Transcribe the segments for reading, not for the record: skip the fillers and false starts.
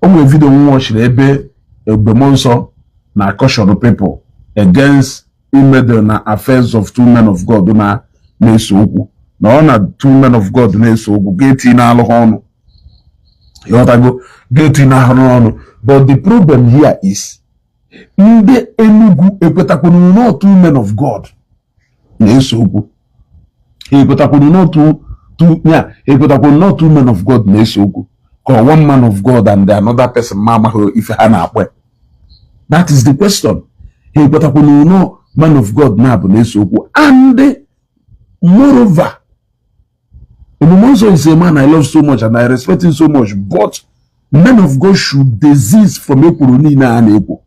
onwe video watch ebe Ebube Muonso na caution people against imede na affairs of two men of God na-eso okwu na ọ na two men of God na-eso okwu ga-eti na-alụ ha ọnụ ịghọtago ga-eti na-alụ ọnụ. But the problem here is ndị Enugu ekwetakwunu na two men of God na-eso okwu. Ekwetakwunu na two men of God na-eso okwu ka one man of God and another person ma amaghị ife ha na-akpọ. That is the question. Ekwetakwunu na man of God na-abụ na-eso okwu. And moreover, Ebube Muonso is a man I love so much and I respect him so much, but men of God should desist from ekwuru niile a na-ekwu.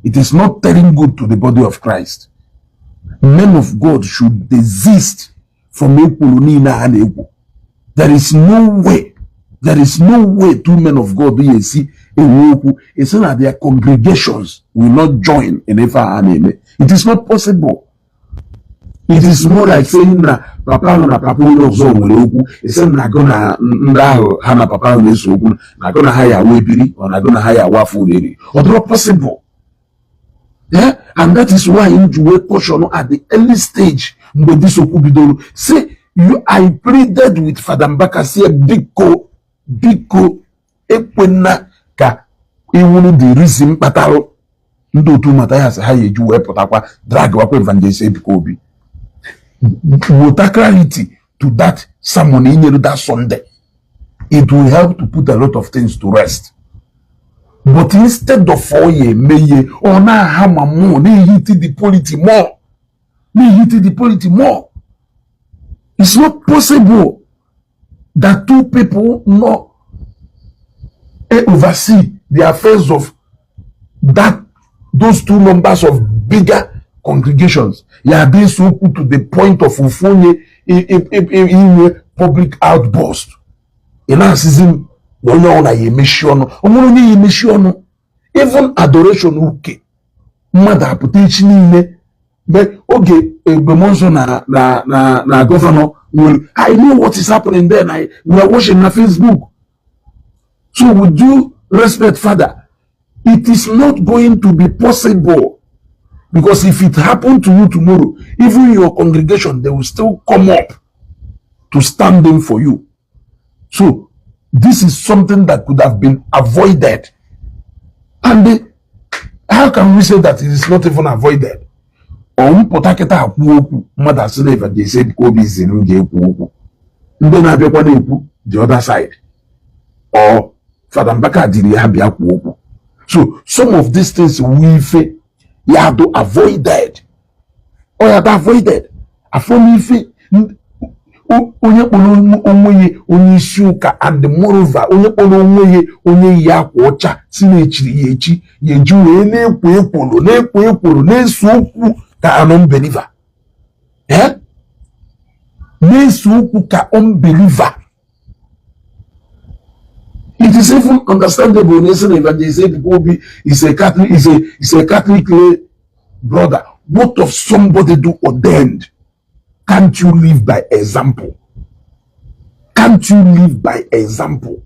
It is not turning good to the body of Christ. Men of God should desist from ekwuru niile a na-ekwu. There is no way two men of God will see a okwu. It's not that their congregations will not join in a na-eme. It is not possible. It is more like saying na papa na papa ụlọ ọzọ nwere okwu. It's na go na ndị ahụ ha na papa na-eso okwu na go na ha ya webiri or na go na ha ya wafu eri. It's not possible. Yeah? And that is why you will caution at the early stage mgbe this okwu bidoro. Say I pleaded with Father Mbaka say biko ekwena ka iwunu the reason kpataro ndị otu Matthias ha yeji wee pụtakwa drag wakwa Evangelist Ebuka Obi. With clarity to that sermon in that Sunday, it will help to put a lot of things to rest. But instead of meye or na hammer more, they hit the polity more. It's not possible that two people not oversee the affairs of those two numbers of bigger congregations. Yeah, being so put to the point of in public outburst. In our season, even adoration okay. Mother potentially okay, Ebube Muonso na governor will. I know what is happening there. We are watching on Facebook. So with due respect, Father, it is not going to be possible. Because if it happened to you tomorrow, even your congregation, they will still come up to stand in for you. So this is something that could have been avoided. And how can we say that it is not even avoided? The other side. Or Father Mbaka did. So some of these things we face. You have to avoid that. Or you have to avoid that. And moreover, onye ya kwacha si na-echiri ya echi ya eji wee na-ekwo ekworo na-eso okwu ka unbeliever. Na-eso okwu ka unbeliever. It is even understandable. Evangelist Ebuka Obi is a Catholic brother. What of somebody do ordained? Can't you live by example? Can't you live by example?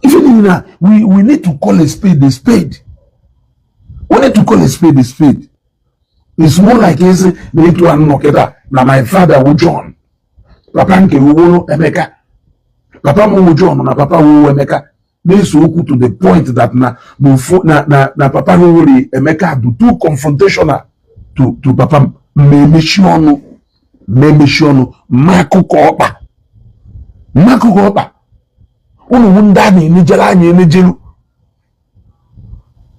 Even in that, we need to call a spade a spade. We need to call a spade a spade. It's more like now my father will John. Papa nke wo Emeka. Papa mo John na papa wo Emeka. To the point that na papa wo Emeka do too confrontational to papa me missiono makuko opa unu wunda ni nijela anye nejelu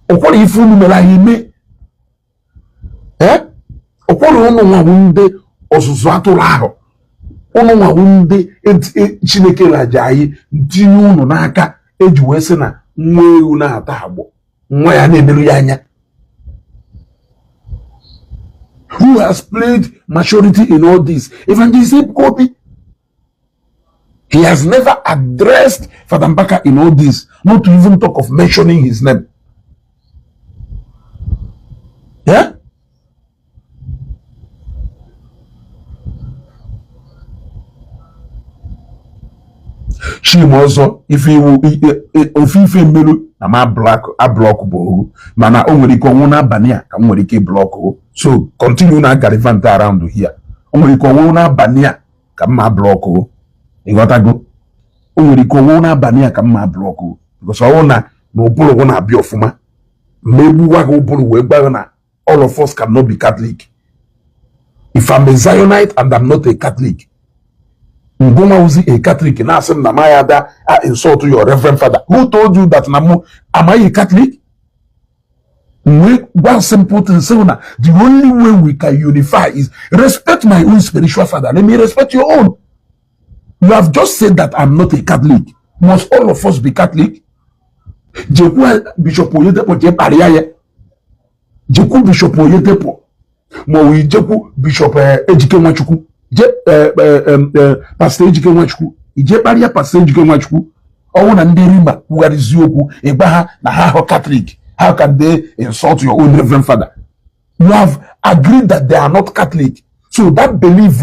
okworo ifunu mela hime okworo unu nwa wunde osusu atụrụ ahụ unu nwa wunde Chineke laja anyị tinye unu n'aka eji wee sị na nwa ewu na-ata agbọ nwa ya na-emerụ ya anya. Who has played maturity in all this? Evangelist Ebuka Obi. He has never addressed Father Mbaka in all this, not to even talk of mentioning his name. Yeah? She also, if you melu na ma block bo mana o nwere ike onwu na abania ka nwere ike block. So continue na gallivant around here. O nwere ike onwu na abania ka ma block. You got to go. O nwere ike onwu na abania ka ma block because all na obolo na abi ofuma. Maybe wa go obolo we gba na all of us cannot be Catholic. If I'm a Zionite and I'm not a Catholic, Ngoma Uzi a Catholic, and ask him, I insult your Reverend Father. Who told you that, Namu? Am I a Catholic? One simple thing, the only way we can unify is respect my own spiritual father. Let me respect your own. You have just said that I'm not a Catholic. Must all of us be Catholic? Bishop Oyedepo Jeku Bishop Oyedepo. Mo Jeku Bishop Ejike Nwachukwu. Pastor Ejike Nwachukwu. Ije paria Pastor Ejike Nwachukwu. Owo na ndị rimba wugarizi okwu egba ha na ha Catholic. How can they insult your own Reverend Father? You have agreed that they are not Catholic. So that belief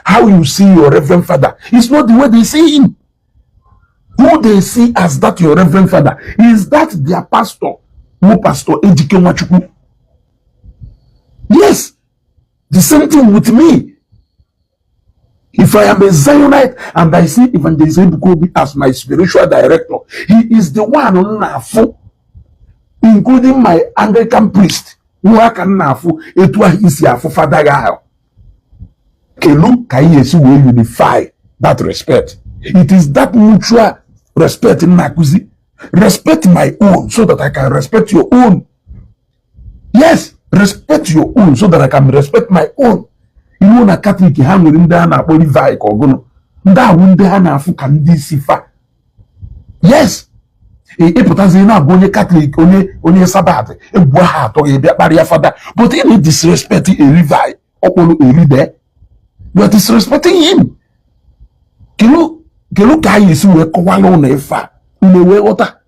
how you see your Reverend Father is not the way they see him. Who they see as that your Reverend Father is that their pastor, who Pastor Ejike Nwachukwu. Yes, the same thing with me. If I am a Zionite and I see Evangelist Ebuka Obi as my spiritual director, he is the one on Nafu, including my Anglican priest, who I can Nafu, etwa is ya for Father Gael. Kelu Kayesi will unify that respect. It is that mutual respect in Nakuzi. Respect my own so that I can respect your own. Yes, respect your own so that I can respect my own. You know, na Catholic, how will in there na Levi or Gono? That wouldn't have African Sifa. Yes. A potazina bonye Catholic, only a Sabbath, a Bohat or a barrier father, but any disrespecting a Levi or a leader, you are disrespecting him. Kilo guy is who a Kowalo Nefa in a way water.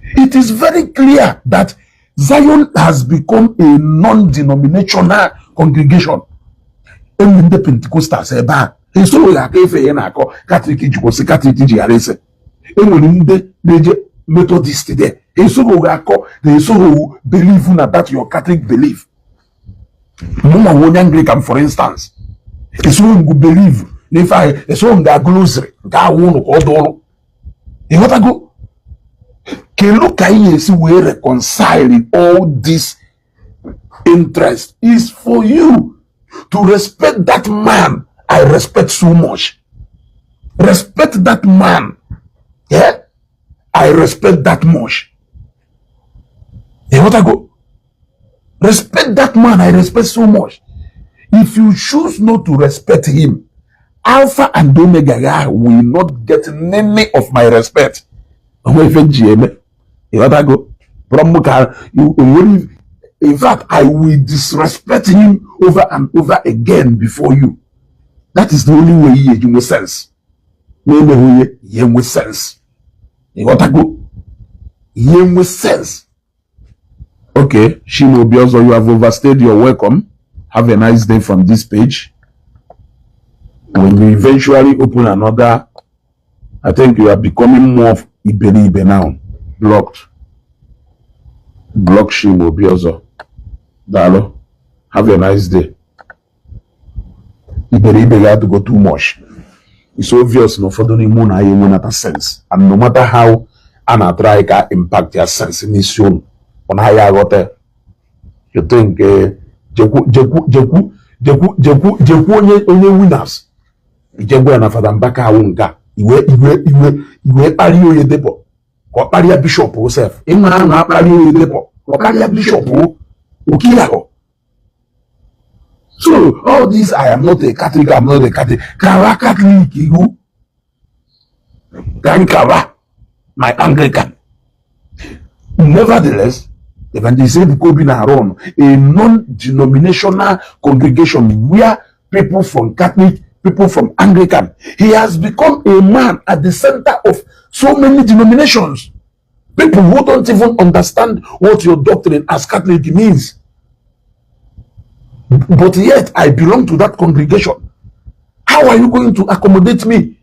It is very clear that Zion has become a non-denominational congregation. Only the Pentecostals say bad. He so like if he na ko Catholic juko Catholic jiarese. Only the Methodist there. He so like ko they so believe na that your Catholic belief. Mama one Anglican for instance. He so believe if I so nga glossary ga wonu ko do. He what go we reconciling all this interest is for you to respect that man. I respect so much. Respect that man. Yeah, I respect that much. You want to go? Respect that man. I respect so much. If you choose not to respect him, Alpha and Omega will not get any of my respect. You want to go? In fact, I will disrespect him over and over again before you. That is the only way you make sense. You make sense. You want to go? You make sense. Okay, Shimo Biozo, you have overstayed your welcome. Have a nice day from this page. When you eventually open another, I think you are becoming more of Iberibe now. Blocked. Block Shimo Biozo. Dalo. Have a nice day. Iberibe had to go too much. It's obvious no for the moon I even at a sense. And no matter how Anna try to impact your sense in his own on how I got there. You think Jeku only winners. Jeku and Father Mbaka wonga. Iwe pari Oyedepo. Or pari bishop yourself. Imana na pari Oyedepo. Or pari bishop Okiyako. So all these, I am not a Catholic, I'm not a Catholic. Kawa Catholic, you Kawa, my Anglican. Nevertheless, Evangelist Ebuka Obi na run a non-denominational congregation where people from Catholic, people from Anglican. He has become a man at the center of so many denominations. People who don't even understand what your doctrine as Catholic means. But yet, I belong to that congregation. How are you going to accommodate me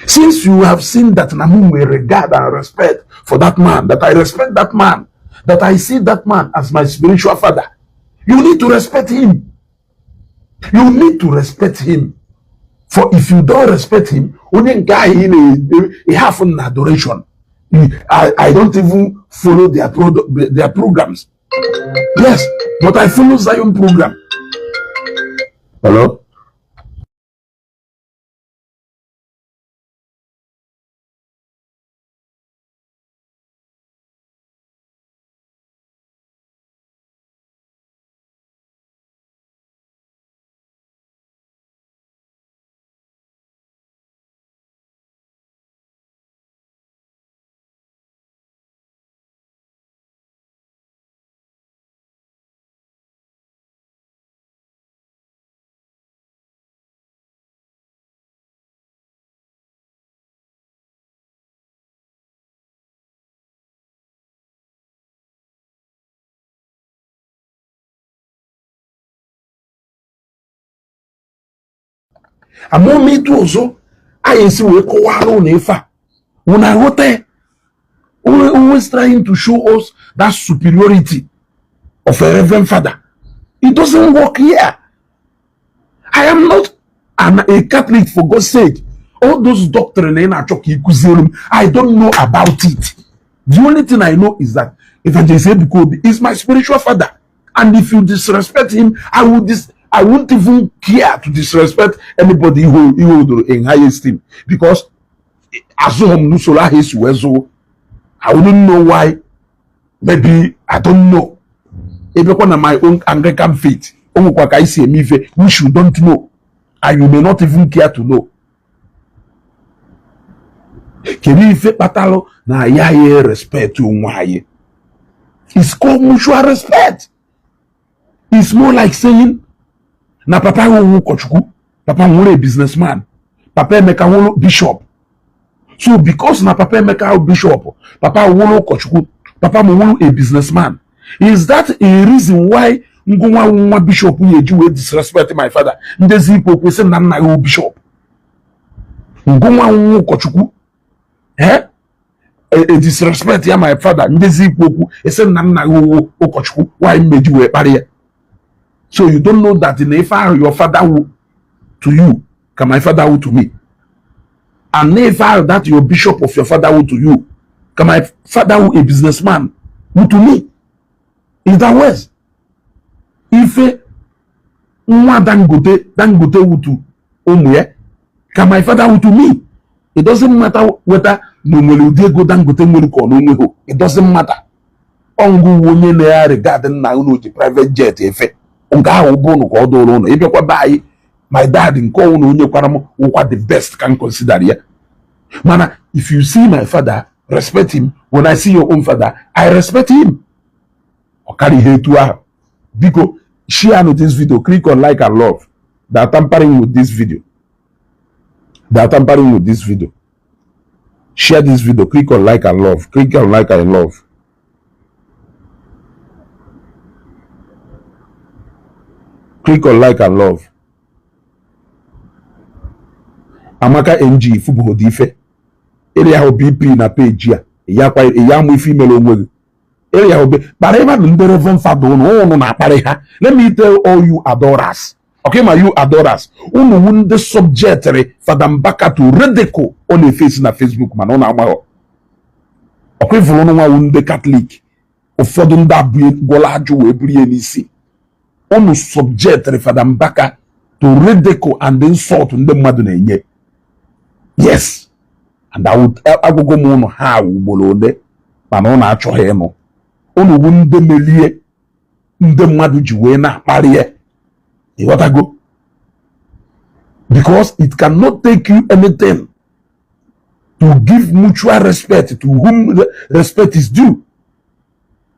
Since you have seen that Namu will regard and respect for that man, that I respect that man, that I see that man as my spiritual father, you need to respect him. You need to respect him. For if you don't respect him, only guy in a half an adoration. I don't even follow their programs. Yes, but I follow Zion program. Hello? Among me too also, I see we go alone nefa. When I go there, always trying to show us that superiority of a reverend father. It doesn't work here. I am not a Catholic, for God's sake. All those doctrine I don't know about it. The only thing I know is that Evangelist Ebuka Obi is my spiritual father. And if you disrespect him, I won't even care to disrespect anybody who in high esteem. Because I wouldn't know why. Maybe I don't know. Even on my own Anglican faith, which you don't know, and you may not even care to know. Respect to it's called mutual respect. It's more like saying, na papa wo kochuku, papa wo a businessman, papa meka wo bishop. So because na papa meka bishop, papa wo kochuku, papa wo a businessman. Is that a reason why Ngwa bishop will disrespect my father? Ndezi ipo say na na wo bishop. Ngwa wo kochuku, a disrespect ya my father. Ndezi ipo say na na wo kochuku. Why made you a barrier? So you don't know that in Efa your father will to you, can my father will to me. And Efa that your bishop of your father will to you, can my father will a businessman will to me. Is that worse? If nwa dangote will to Omuye, can my father will to me? It doesn't matter whether no go dangote will no. It doesn't matter. Ongu wonye na regarding na the private jet efe. My dad in what the best can consider here. Mana, if you see my father, respect him. When I see your own father, I respect him. Carry here to her. Because share this video, click on like and love. They are tampering with this video. They are tampering with this video. Share this video, click on like and love. Click on like and love. Click on like and love. Amaka NG football dife. Area ho BP na page ya. Ya mu female onwe. Area ho be. But even the reverend father no na pare ha. Let me tell all you adorers. Okay, my you adorers. Unu wunde subject Father Mbaka to ridicule on the face na Facebook man ona amaho. Okay, volo no wunde Catholic. Ofodu nda bu gola aju we buri enisi. On subject Father Mbaka to ridicule and insult in the mother. Yes, and I would go moon how bolode, but on our chohemo. On wound the melie, the mother juena, barrier. You want to go? Because it cannot take you anything to give mutual respect to whom respect is due.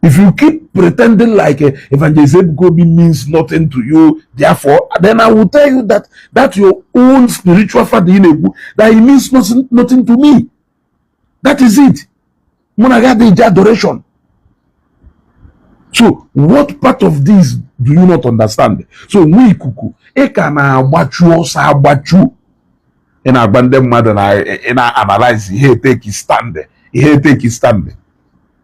If you keep pretending like Evangelist Ebuka Obi means nothing to you, therefore, then I will tell you that your own spiritual father in Ebu, that he means nothing to me. That is it. Monagadi adoration. So, what part of this do you not understand? So, we kuku, ekana abachu osa abachu. in abandon mother in analyze here take his stand. Here take his stand.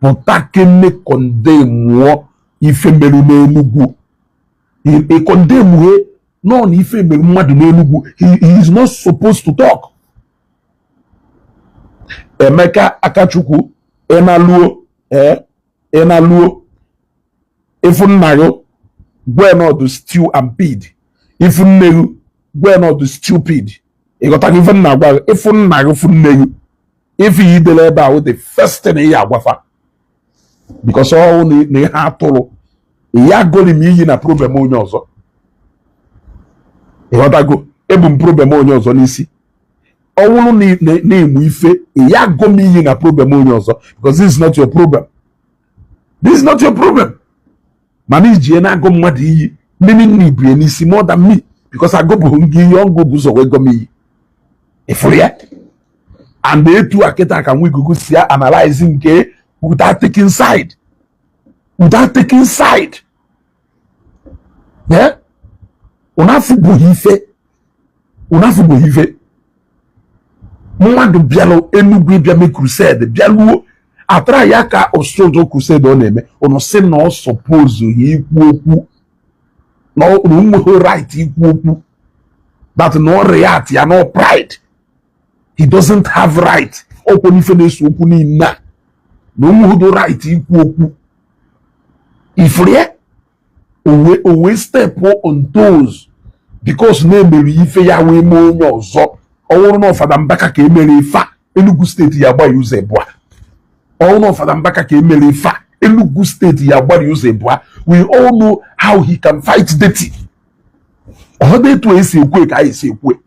But that can condemn what if a melugu. He condemn way no if a melugu. He is not supposed to talk. Emeka Akachuku enaluo if nayo go not to stew and feed. If negu go not to stupid. You got even now if nayo negu. If he deliver with the first thing he wafa. Because all ni hatolo ya go ni mi na problem onye ozo. E wata go ebum problem onye ozo n'isi. All ni emu ife ya go mi na problem onye ozo because this is not your problem. This is not your problem. Mani ji na go mmadu iyi mimi ni bie n'isi more than me because I go bu ngi yon go bu so we go mi. If we and they too aketa can we go see analyzing ke without taking side. Without taking side. Yeah? Unafu buhife. Mwadu bialo enugwe biame crusade. Bialo atra yaka ostrojo crusade oneme. Ono se no suppose hikuoku. No unumuho right hikuoku. That no react ya no pride. He doesn't have right. Open ifenesu oku ni na. No muhudo right hikuoku. Ifrie owe step on toes because na emeri ife ya we mo onye ozo owo no Fada Mbaka ka emeri ifa Enugu state ya gba use ebua owo no Fada Mbaka ka emeri ifa Enugu state ya gba use ebua. We all know how he can fight dirty. Ode to esi ekwe ka esi ekwe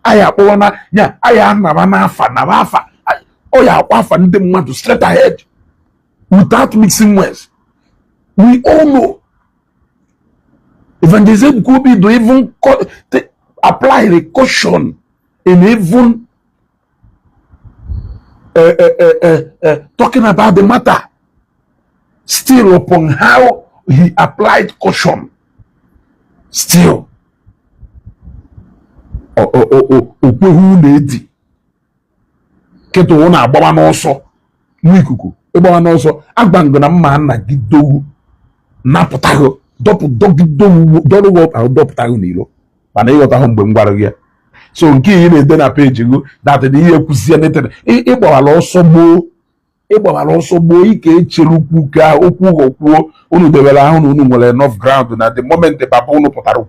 aya kpọrọ na ya aya na na afa oya akwa afa ndị mmadụ straight ahead without mixing words. We all know Evangelist Ebuka Obi do even apply the caution in even talking about the matter. Still upon how he applied caution. Still. Okwehu na-edi. Keto wona agbawa n'ọsọ. N'ikuku. Ịgbawa n'ọsọ. Agbango na mma na gidowu. Napụtago. Dọlụ ahụ dọpụtaghị n'ilo mana ịghọta mgbe m gwara gị ya. So nke ihe na-ede na peji gị datịrị ihe kwụsie netere ịgbawala ọsọ gboo ike echere ukwu ka okwu ghọkwuo unu debere ahụ na unu nwere enough ground na the moment baba unu pụtara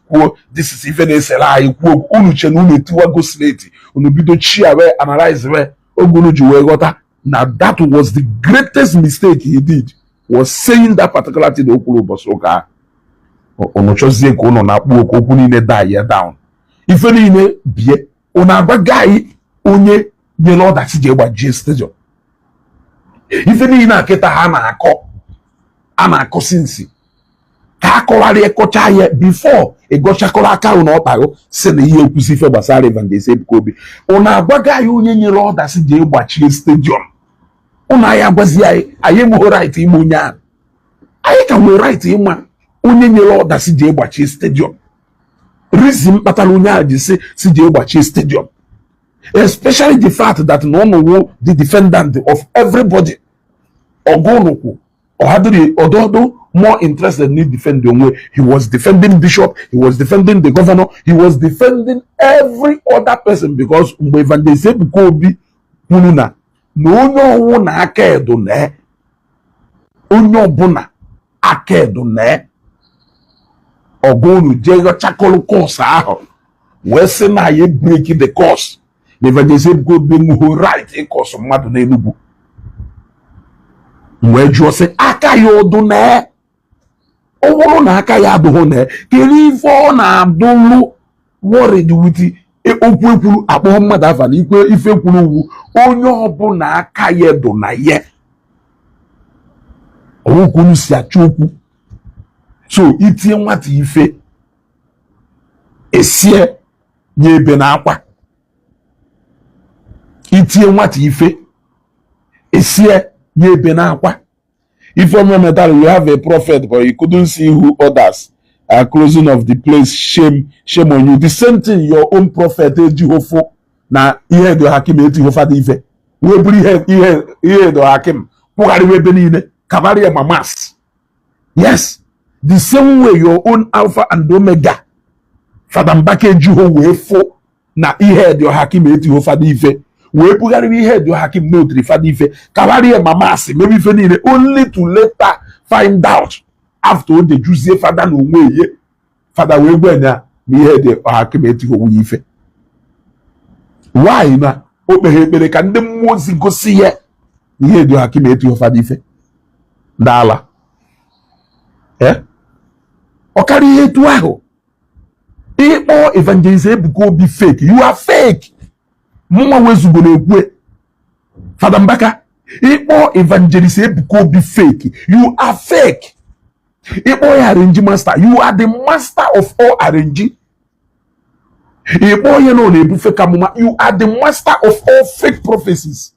kwuo this is ife na-esere anyị kwuo unu che na unu etiwago slate unu bido chia wee analyze wee oge unu ji wee ghọta na that was the greatest mistake he did. Was saying that particular thing okwu ụbọchị ụka unu chozie ka unu na-akpụ okwu niile die down ife niile bie unu agwa guy onye nyere ọdachi ji gbajie stadium ife niile akịta ha na-akọ sinsi ka akọwarị ekọcha ya before ịgọchakọrọ aka unu ọkpago si na ihe ekwusi ife gbasara Evangelist Ebuka Obi unu agwa guy onye nyere ọdachi ji gbachie stadium unu anyị agwazi anyị enweghị right ime onye ahụ anyị ka nwere right ịma onye nyere ọdachi ji gbachie stadium reason kpatara onye ahụ ji si ji gbachie stadium especially the fact that no one the defendant of everybody ogonukwu ohadiri ododo more interested in defending onwe. He was defending Bishop, he was defending the governor, he was defending every other person because mgbe Evangelist Ebuka Obi kwuru na onye ọwụ na aka edo na onye ọbụla aka edo na ogonu jego chakolu course ahụ wee sị na ya break the course. Evangelist Ebuka Obi nwere right ịkọsụ mmadụ n'Enugu wee jụọ sị aka ya ọdụ na ọ bụrụ na aka ya adụghị na kiri ife ọ na-adụlụ worried with okwu ekwuru akpọghọ mmadụ afa na ikwe ife kwuru ugwu onye ọbụla aka ya edo na ya ọwụkwunu si achọ okwu. So itie nwata ife esie nye ebe na akwa itie nwata ife esie nye ebe na akwa. If you remember, we have a prophet, but he couldn't see who others closing of the place, shame on you. The same thing your own prophet Jehovah na ihe do hakim Jehovah di ife. We buri ihe do hakim. Pugari we benine kabari mamas. Yes, the same way your own Alpha and Omega, Father Mbaka Jehovah na ihe do hakim Jehovah di ife. We pugari ihe do hakim no tri Father ife. Kabari mamas maybe fenine only to later find out. After the Jews say Father no way, Father we go na me hear the hakimeti go ife. Why na okpehekpere ka ndị mmụọ ozi gosi ya ihe dị hakimeti of Father ife dala ọkara ihe etu ahụ ịkpọ Evangelist Ebuka Obi fake, you are fake. Mụnwa wezugbo na-ekwe Father Mbaka ịkpọ Evangelist Ebuka Obi fake, you are fake. Ipo arrange master, you are the master of all arrange. Ipo no nebu fake amuma, you are the master of all fake prophecies.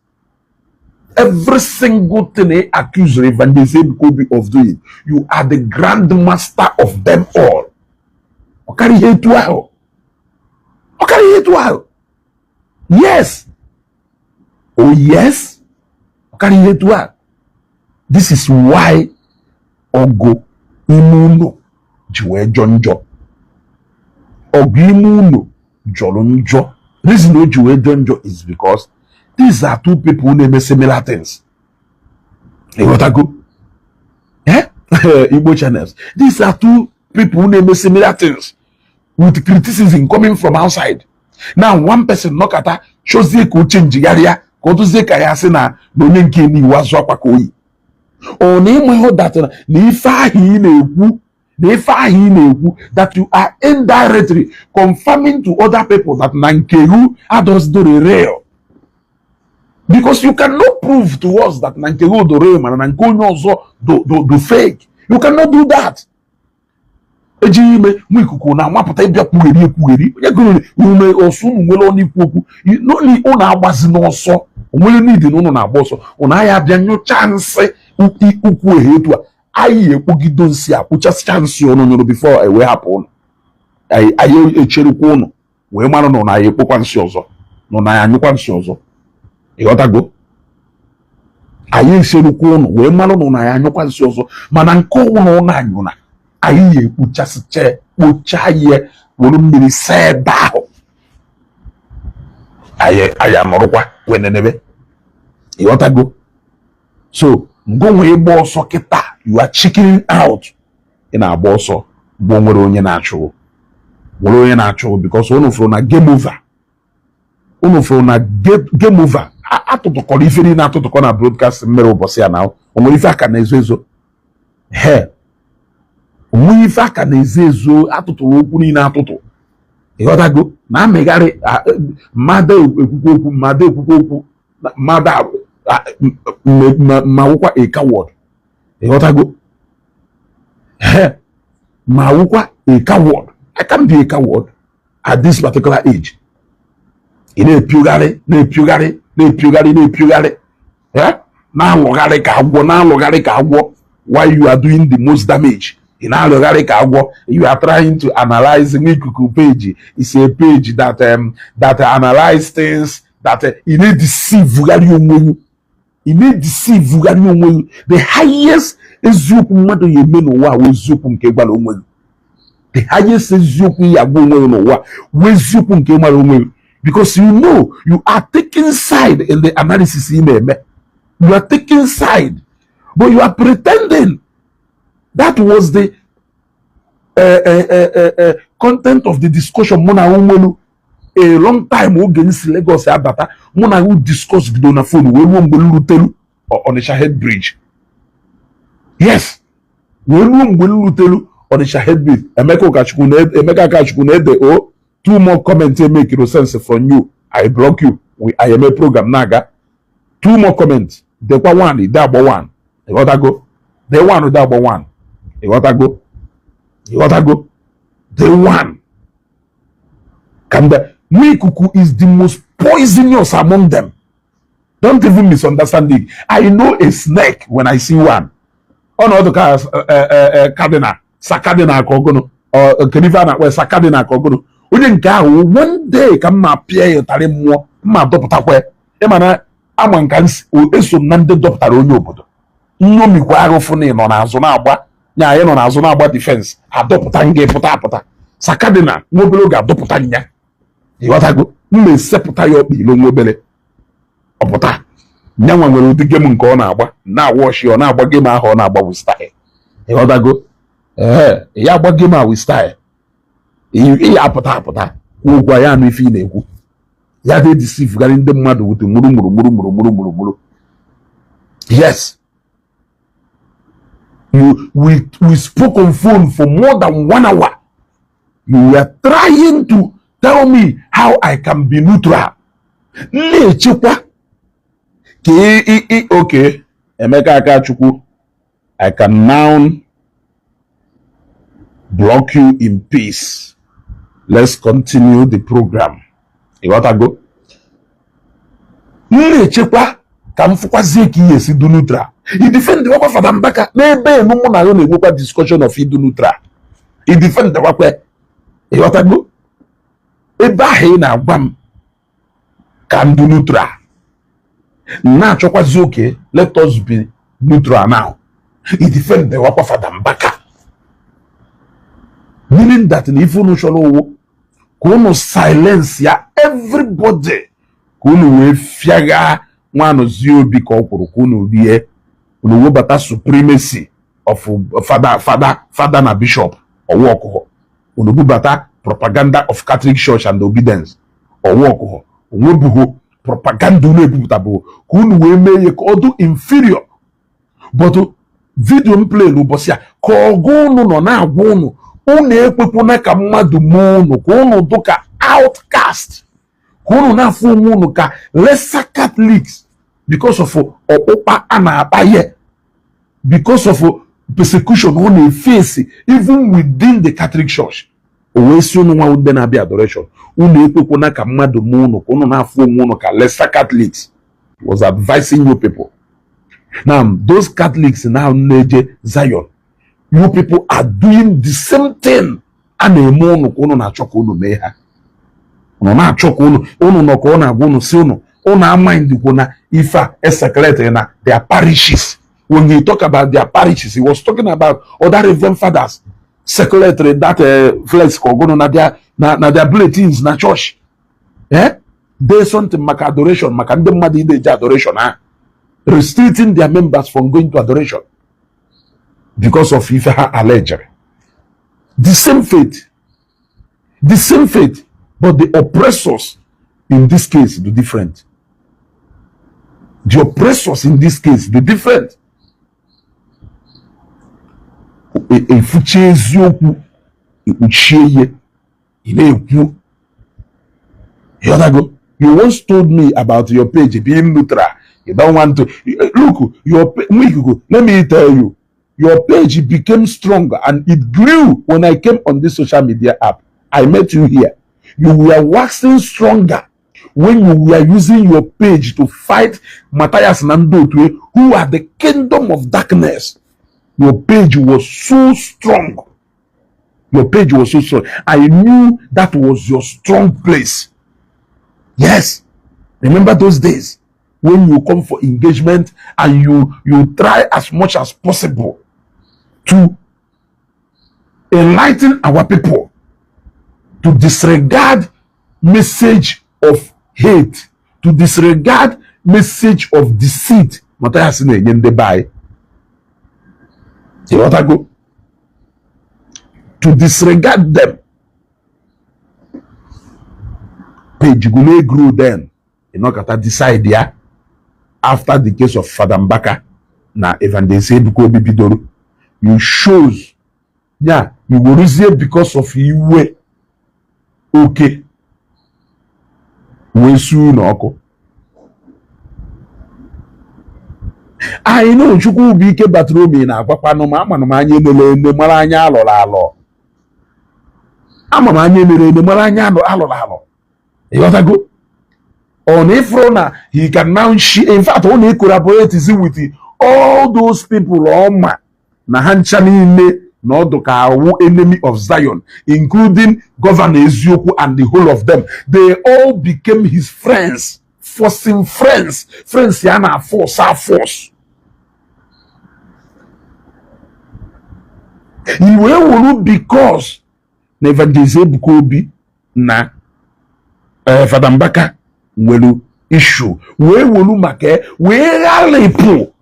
Every single thing they accuse Evangelist Ebuka Obi of doing, you are the grand master of them all. Okari hetu aho. Okari hetu aho. Yes. Oh yes. Okari hetu aho. This is why Ogo imuno jiwe jonjo. Ogo imuno jolonjo. Reason why jiwe jonjo is because these are two people who name similar things. You want to go? Igbo channels. These are two people who name similar things with criticism coming from outside. Now one person knock at her, shows the coach change area, go to the kayasina, no name ni wazo kwa koi. Or name that that you are indirectly confirming to other people that Nankeru others do the real. Because you cannot prove to us that Nankeru do real and Nankeru also do fake. You cannot do that. Ejime mwikuku na mwapata ibya kuweri ume osu mwelo ni kuku no ni ona agbazi n'ọsọ onwere need no na agboso ona ya bia nyo chance ukwu ehetu ayi ekpogido nsi akwucha chance ono nyoro before e we happen ayi echerukwu ono we mara no na ekpokwa nsi ọzọ no na anyukwa nsi ọzọ ịghọtago ayi echerukwu ono we mara no na anyukwa nsi ọzọ mana nke ono na anyuna ayi ekpuchasiche kpochaye wolu mmiri sebe ahụ ayi amorukwa wenenebe ịghọtago. So go we boss kita, you are checking out in our boss or bongo onye natural. Wolo onye natural because one from a game over. One from a game over. Ato to call if na to call broadcast mero bosia now. Omo ifa ka na ezo. He. Omo ifa ka na ezo ato to okwu ni na ato to. E gotta go. Na megare mada ekuku mada mawukwa a coward. You got to go. Mawukwa a coward. I can't be a coward at this particular age. In a pugare. Yeah? Now logare kawo. Why you are doing the most damage? In our logare kawo, you are trying to analyze Mikuku page. It's a page that analyze things that you need to see vulgarity. He made deceive the highest ezuku mmadụ yeme n'ụwa wezuku nke gbara onwe. The highest ezuku ya gbo onwe n'ụwa wezuku nke gbara onwe. Because you know you are taking side in the analysis you may make. You are taking side, but you are pretending that was the content of the discussion. Mona onwelu a long time against Lagos Abata, Mona who discussed on a phone, we won't tell on the Shahed Bridge. Yes, we won't tell on the Shahed Bridge. Emeka Kachukune, 2 more comments make no sense from you. I block you. I am a program naga. 2 more comments. The one, the double one. You gotta go. The one, the double one. You gotta go. You gotta go. The one. Kanda. Mikuku is the most poisonous among them. Don't even misunderstand it. I know a snake when I see one. Oh no, the cardinal, Sakadina Kogono, kenife na-akpọ sakadina ka ọgụrụ onye nke ahụ one day ka mma pịa ya ụtarị mmụọ mma dọpụtakwa ịmana ama nka eso m na ndị dọpụtara onye obodo nnyomikwa arụfụ na nọ n'azụ na-agba nya anyị nọ n'azụ na-agba difensi adọpụta nga pụta apụta sakadina nwa obere oge adọpụta nya ịghọtago mma esepụta ya ọkpa ilo nwa obere ọpụta nyanwa nwere ụdị gem nke ọ na-agba na-awọshi ọ na-agba gem ahụ ọ na-agba with style ịghọtago ya agba gem a with style ya apụta ụgwa ya anụ ife ị na-ekwu ya dị disivgari ndị mmadụ wute mụrụ. Yes, we spoke on phone for more than 1 hour. You were trying to tell me how I can be neutral. Na-echekwa ka okay, Emeka Akachukwu, I can now block you in peace. Let's continue the program. You got to go? Na-echekwa ka m fụkwazie ka ihe esi du neutral. He defend wakwa Fada Mbaka n'ebe enu mụ na ya na-enwekwa discussion of idu neutral. He defend wakwa. You got to go? Ebe ahụ ị na-agwa m ka m du neutral. Na-achọkwazi okay, let us be neutral now. He defend wakwa Fada Mbaka. Meaning that if you know kono silence ya everybody kono we fiaga nwano ziobi ka okwuru kono rie kono bata supremacy of father na bishop owo okoho kono bata propaganda of Catholic Church and obedience owo okoho onwebuho propaganda no ebutabo kono we meye ko do inferior but video play no bosia ko ogunu no na agwunu unu ekwekwana ka mmadụ mee unu ka unu dụka outcast ka unu na-afụ onwe unu ka lesser Catholics because of ọkpụkpa a na-akpa ye because of persecution unu na-efesi even within the Catholic Church o wee si unu nwa ndị na-abịa adoration unu ekwekwana ka mmadụ mee unu ka unu na-afụ onwe unu ka lesser Catholics. Was advising you people. Now those Catholics now na-eje Zion, you people are doing the same thing. And a mono kono na chokono meha. No na chokono, ono no kona gono sono, ona mind kona ifa secretary na their parishes. When he talk about their parishes, he was talking about other reverend fathers, secretary that flex kogono na their bulletins na church. There's something maka adoration, maka ndemadi de adoration, restricting their members from going to adoration. Because of Ifa alleged. The same faith, but the oppressors in this case do different. The oppressors in this case do different. You once told me about your page being neutral. You don't want to look your let me tell you. Your page became stronger and it grew when I came on this social media app. I met you here. You were waxing stronger when you were using your page to fight Matthias Nandotwe, who are the kingdom of darkness. Your page was so strong. Your page was so strong. I knew that was your strong place. Yes. Remember those days when you come for engagement and you try as much as possible to enlighten our people, to disregard message of hate, to disregard message of deceit. Matthias to disregard them. Page Gune grew then. You know, decide there after the case of Fada Mbaka na Evangelist Ebuka Obi. You shows, yeah, you will receive because of you. Okay. We soon oko. I know Chukwu bi ke batromi na papa no ma no anye nele mara anya alolo. Ama ma anye nele mara anya alolo. You got to go. On Efrona, he can now in fact only collaborate with all those people on ma na hanchani ne no enemy of Zion, including Governor Ezioku and the whole of them. They all became his friends, forcing friends yana force our force. He will because Evangelist Ebuka Obi na Father Mbaka welu issue we welu make we rally po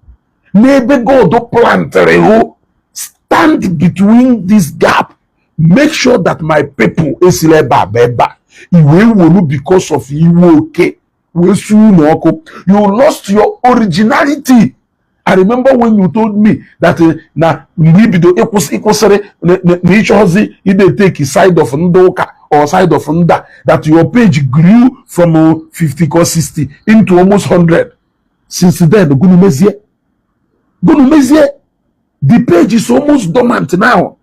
nebe God plantere who stand between this gap, make sure that my people esile beba iwe welu because of you okay we soon you lost your originality. I remember when you told me that na libido equosere n'ịchọzi ide take side of Ndoka or side of Nda, that your page grew from 50 or 60 into almost 100. Since then, the page is almost dormant now.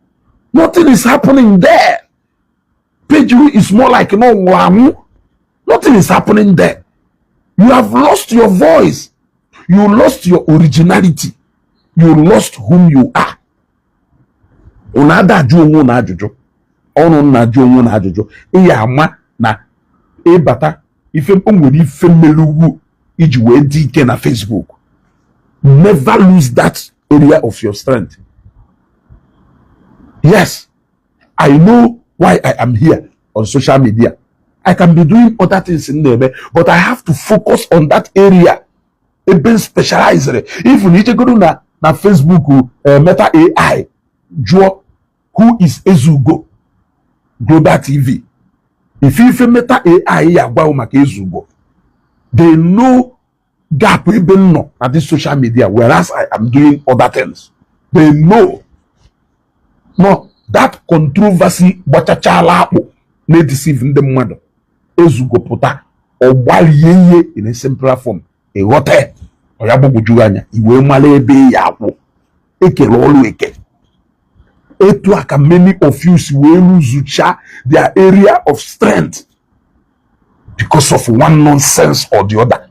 Nothing is happening there. Page is more like no wamu. Nothing is happening there. You have lost your voice. You lost your originality. You lost whom you are. Unada juo na ajuju. Onu na juo na ajuju. Iya ama na ebata ife onwere ife melugu iji wee di ike na Facebook. Never lose that area of your strength. Yes, I know why I am here on social media. I can be doing other things in there, but I have to focus on that area. Been specialized. If you need to go to na Facebook, Meta AI, draw who is Ezugo Global TV. If you Meta AI, Ezugo, they know gap even no at this social media, whereas I am doing other things. They know. No, that controversy, bachachala may deceive them mother. Ezugo puta or wali in a simpler form. A water or Yabujuanya, you will male be yapo. Eke lolu eke. Etuaka many of you will lose their area of strength because of one nonsense or the other.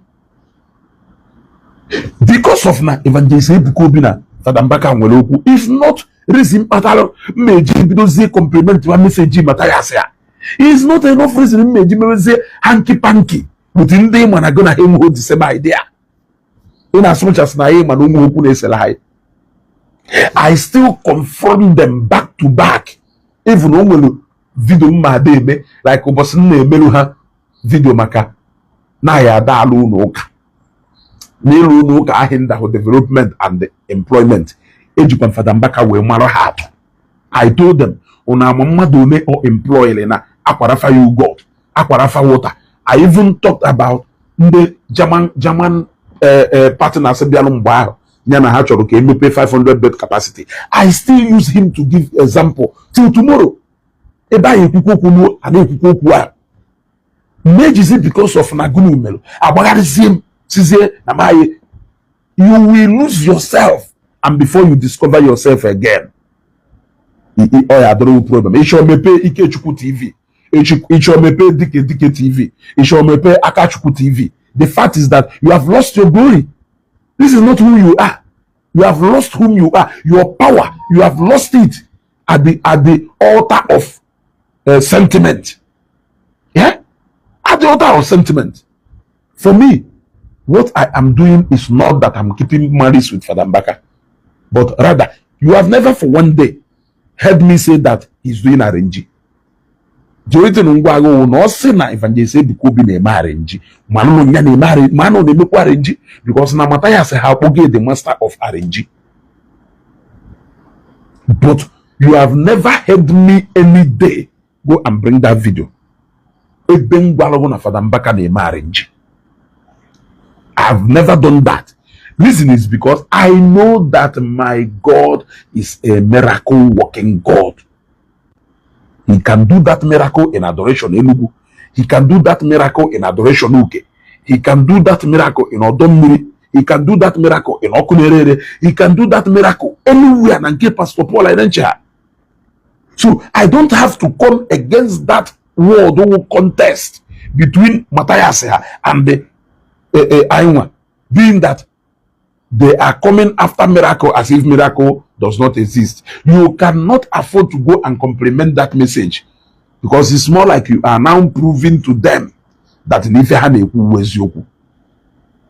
Because of na Evangelist Ebuka Obi na Father Mbaka Nweloku, if not reason patalo meji bidoze compliment one message matayasya. It's not enough reason meji say hanky panky. Within them when I gonna him hold the same idea. In as much as I still confront them back to back. Even when video mademe like Obosin Meluha video maka na ya dalu noka. Nelu noka ahinda for development and employment. Ejupan Father Mbaka we maro hard. I told them una mama done or employ lena akwarafa you God, akwarafa water. I even talked about the German partners Nyana pay 500 bed capacity. I still use him to give example till tomorrow. Maybe because of Nagunu Melo. You will lose yourself, and before you discover yourself again, problem. It shall me pay Ikechuku TV. It shall me pay Dike TV. It shall me pay Akachuku TV. The fact is that you have lost your glory. This is not who you are. You have lost whom you are. Your power, you have lost it at the altar of sentiment. Yeah? At the altar of sentiment. For me, what I am doing is not that I'm keeping malice with Father Mbaka, but rather, you have never for one day heard me say that he's doing RNG. Jorite Nungwago no say na Evangelist Ebuka Obi na RNG. Mano nya na mano na make RNG because na Mataya say how the master of RNG. But you have never heard me any day go and bring that video. Ebe ngwalo na Father Mbaka na RNG. I've never done that. Reason is because I know that my God is a miracle working God. He can do that miracle in adoration Enugu. He can do that miracle in adoration Uke. He can do that miracle in Odomiri. He can do that miracle in Okunerere. He can do that miracle anywhere and get Pastor Paul Idencha. So I don't have to come against that world who contest between Matayase and the Aiwa, being that they are coming after miracle as if miracle does not exist. You cannot afford to go and complement that message, because it's more like you are now proving to them that n'ife ha na-ekwu eziokwu.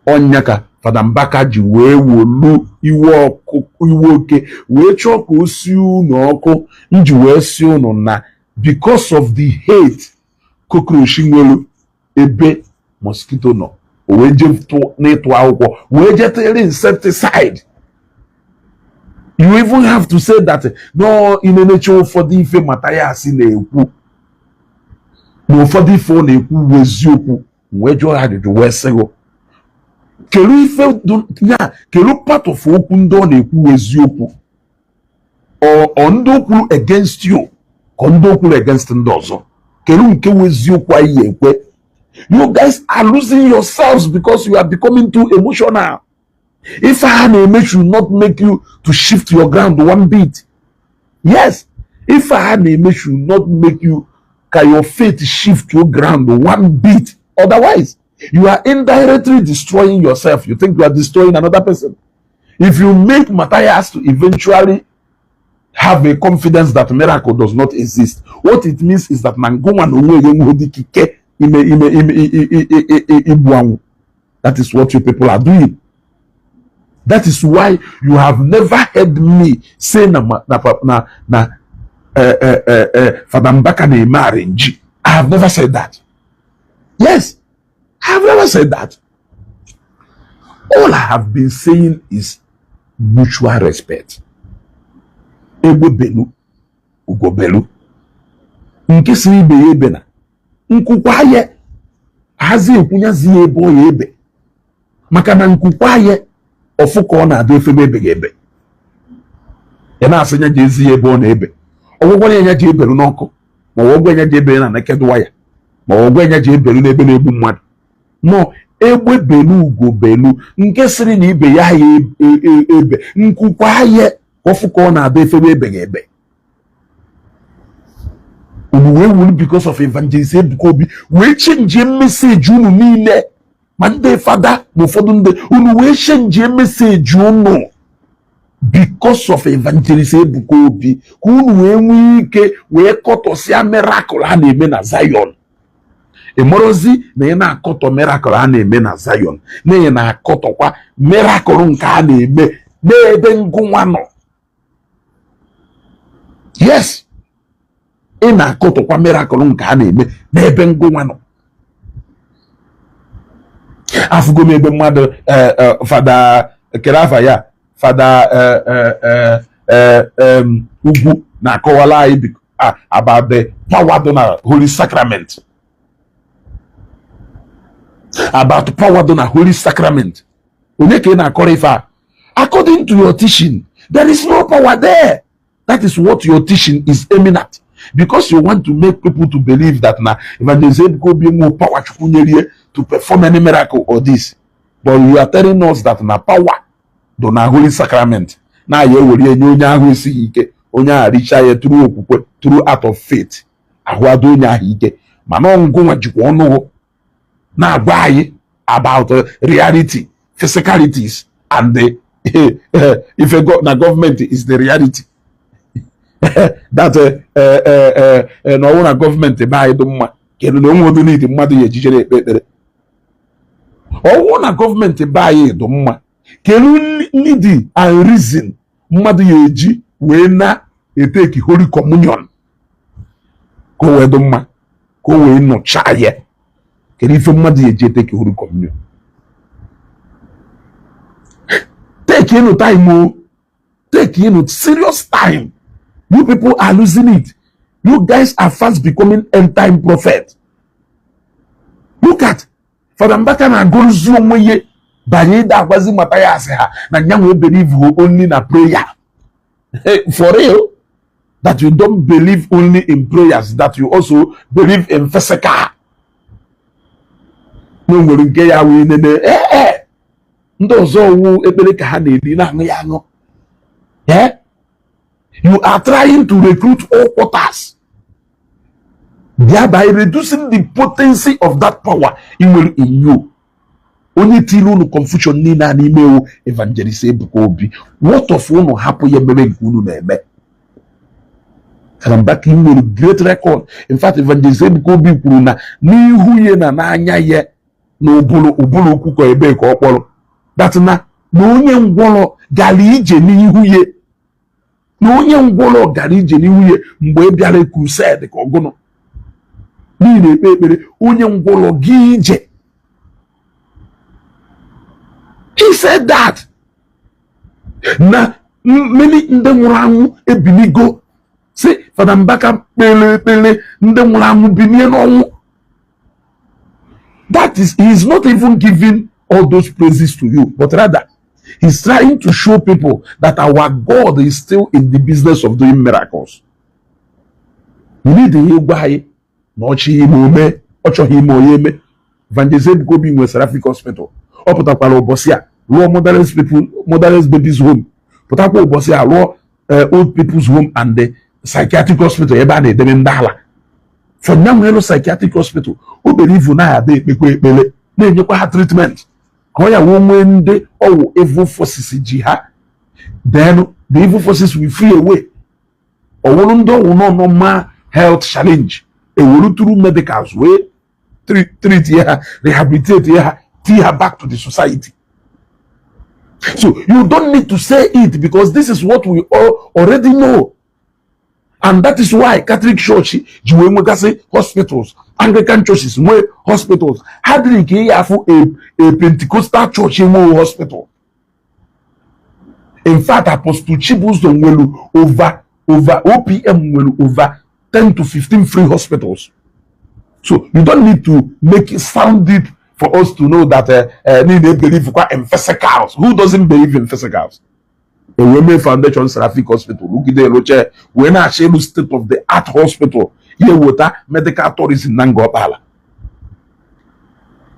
Onyaka Fada Mbaka ji wee wolu iwe oke wee chọọ ka o si unu ọkụ, nji wee si unu na because of the hate cockroach nwelu ebe mosquito nọ, o wee je n'ịtụ akwụkwọ wee je tere insecticide. You even have to say that no, in nature ụfọdụ ife mata ya asị na-ekwu na ụfọdụ ife ọ na-ekwu eziokwu, wee jụọ ajụjụ wee sịgo kelu ife ya, kelu part of okwu ndị ọ na-ekwu eziokwu ọ ndị okwu against you ka ndị okwu against ndị ọzọ, kelu nke eziokwu anyị ekwe. You guys are losing yourselves because you are becoming too emotional. If I had should not make you to shift your ground one bit. Yes, if I had should not make you can your faith shift your ground one bit. Otherwise, you are indirectly destroying yourself. You think you are destroying another person. If you make Matthias to eventually have a confidence that miracle does not exist, what it means is that that is what you people are doing. That is why you have never heard me say Fada Mbaka na marriage. I have never said that. Yes, I have never said that. All I have been saying is mutual respect. Ebubelu ugobelu. Nke si ibe ebe na nkukwa ye hazi ekunya zi ebo ebe. Maka na nkukwa ye ofuko ọ na-adị efebe ebe ebe. Ya na-asịnya je ezi ebe ọ na ebe. Ọgwụgwọ ya je ebelu n'ọkụ, ma ọgwụgwọ ya je ebelu na naked wire, ma ọgwụgwọ ya je ebelu n'ebe na-egbu mmadụ. No, egbe belu ugo belu nke sịrị na ibe ya ebe nkukwa ya ofuko ọ na-adị efebe ebe ebe. Unu because of Evangelist Ebuka Obi we change message unu niile. Mande Fada n'ụfọdụ ndị unu wee change message unu because of Evangelist Ebuka Obi ka unu wee nwee ike wee kọtọsịa miracle ha na-eme na Zion. Emorozi na ị na-akọtọ miracle ha na-eme na Zion, na ị na-akọtọkwa miracle nke ha na-eme n'ebe ngụnwa nọ. Yes, ị na-akọtọkwa miracle nke ha na-eme n'ebe ngụnwa nọ. Afugo ebe mmadụ Fada Kerafa ya Fada Ugwu na-akọwala anyị about the power done na Holy Sacrament. About power done na Holy Sacrament. Onye ka ị na-akọrọ ife a? According to your teaching, there is no power there. That is what your teaching is aiming at. Because you want to make people to believe that na Evangelist Ebuka Obi more power to perform any miracle or this. But you are telling us that na power do na Holy Sacrament. Na ye wori enye onye ahụ esighị ike, onye a richa ya through okwukwe, through act of faith. Ahụ ado onye ahụ ike. Mana ngụnwa jikwa ọnụ na agwa anyị about reality, physicalities, and the if na government is the reality. That no na government be anyị dị mma kelu na onwe odu need mmadụ ya ejijere ekpekpere. Ọwụ na government be anyị dị mma kelu need and reason mmadụ ya eji wee na eteki Holy Communion ka o wee dị mma ka o wee nọchaa ya. Kelu ife mmadụ ya eji eteki Holy Communion. Take in time, take in serious time. You people are losing it. You guys are fast becoming end-time prophet. Look at Fada Mbaka na gozu onwe banye da agwazi Matthias ha na nyanwe believe only na prayer. For real, that you don't believe only in prayers, that you also believe in physical. No nwere nke ya we nene ndị ọzọ wu ekpere ka ha na-edi na aṅụ ya aṅụ. You are trying to recruit all quarters, thereby reducing the potency of that power in you. onye tiri unu confusion niile a n'ime ewu Evangelist Ebuka Obi. What of unu hapụ ya mere nke unu na-eme? Mbaka nwere great record. In fact, Evangelist Ebuka Obi kwuru na n'ihu ya na n'anya ya na ụbụrụ okwu ka ebe ka ọ kpọrọ that na onye ngwọrọ gara ije n'ihu ya, na onye ngwọrọ gara ije n'ihu ya mgbe e bịara crusade ka ọgụnụ n'ihi na ekpe ekpere onye ngwọrọ gị ije. He said that na many ndị nwụrụ anwụ ebiligo. Say, Father Mbaka pele ndị nwụrụ anwụ bilie n'ọnwụ. That is, he is not even giving all those praises to you, but rather he's trying to show people that our God is still in the business of doing miracles. You need to hear Evangelist Ebuka Obi in Seraphic Hospital. Oputakwala Obosia, law motherless babies home. Potakwa Obosia, law old people's home and the psychiatric hospital. Ebane Demendala. For now, psychiatric hospital, who believe na they ekpele na enyekwa ha treatment. Koya women de oh evil forces jihad. Then the evil forces will flee away. Or will no normal health challenge. A will through medicals way treat her, rehabilitate her, take her back to the society. So you don't need to say it because this is what we all already know. And that is why Catholic Church, hospitals, Anglican churches, hospitals, hardly a Pentecostal church in hospital. In fact, Apostle Chibus don't over OPM over 10 to 15 free hospitals. So you don't need to make it sound deep for us to know that they believe in physicals. Who doesn't believe in physicals? A Women Foundation Seraphic Hospital, look at the when I share the state of the art hospital, here water medical tourism Nangopala.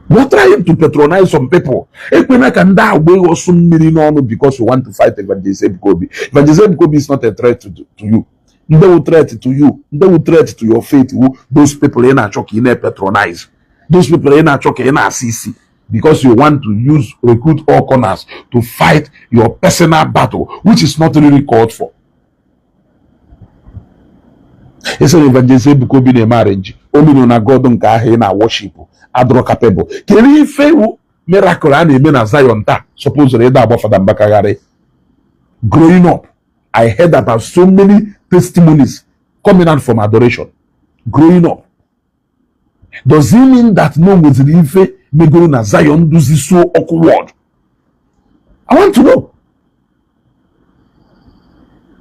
You're trying to patronize some people. Can die away or some million because you want to fight Evangelist Ebuka Obi. Evangelist Ebuka Obi is not a threat to you. They will threat to you. They will threat to your faith. Those people in a choke in a patronize. Those people in a choke in a CC. Because you want to recruit all corners to fight your personal battle, which is not really called for. It's an Evangelist Ebuka Obi in marriage. Only on a God on Kahina worship. Adro capable. Can you fail miracle and a Zion? Supposedly, that about Father Mbaka. Growing up, I heard about so many testimonies coming out from adoration. Growing up. Does it mean that no Muslim may go to Zion do this so awkward? I want to know.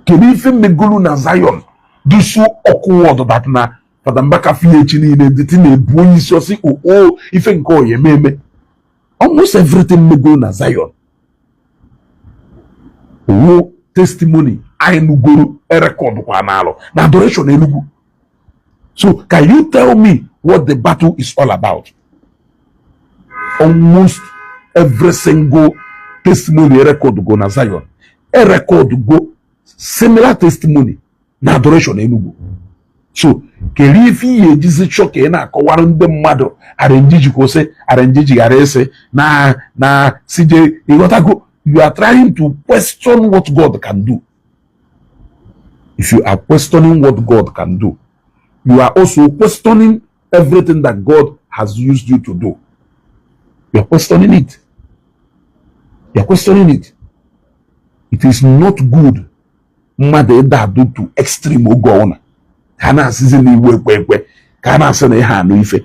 Can you may go to Zion do so awkward that na Father Mbaka feel the thing a boy so see oh if you go ye meme almost everything may go to Zion. Oh testimony I no go a record na adoration elugu. So can you tell me what the battle is all about? Almost every single testimony record go na Zion. A record go similar testimony na adoration elugu. So kerifi ye jizi choke na akọwara ndị mmadụ arenjiji kose arenjiji garese na CJ igotago. You are trying to question what God can do. If you are questioning what God can do, you are also questioning everything that God has used you to do. You are questioning it. You are questioning it. It is not good. Mmadụ do to extreme ogo. Kana season iwe kana se na ha no ife.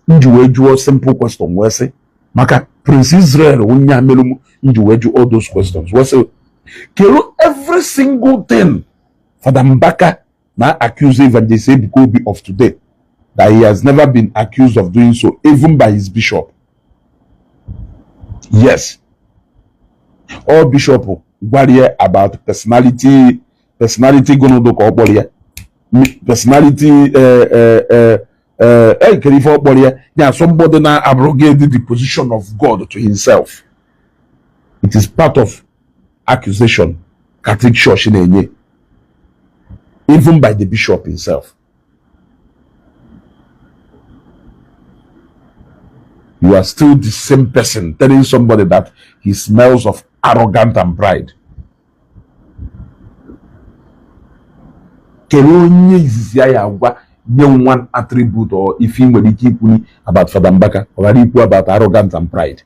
Njuwe simple question we say maka Prince Israel unya melumu njuwe all those questions. We say every single thing Father Mbaka now accuse Evangelist Ebuka Obi of today that he has never been accused of doing so, even by his bishop. Yes, all bishop worry about personality gonna do personality somebody now abrogated the position of God to himself. It is part of accusation Catholic Church in Enye, even by the bishop himself. You you are still the same person telling somebody that he smells of arrogance and pride. One attribute or if you will keep about Father Mbaka or about arrogance and pride.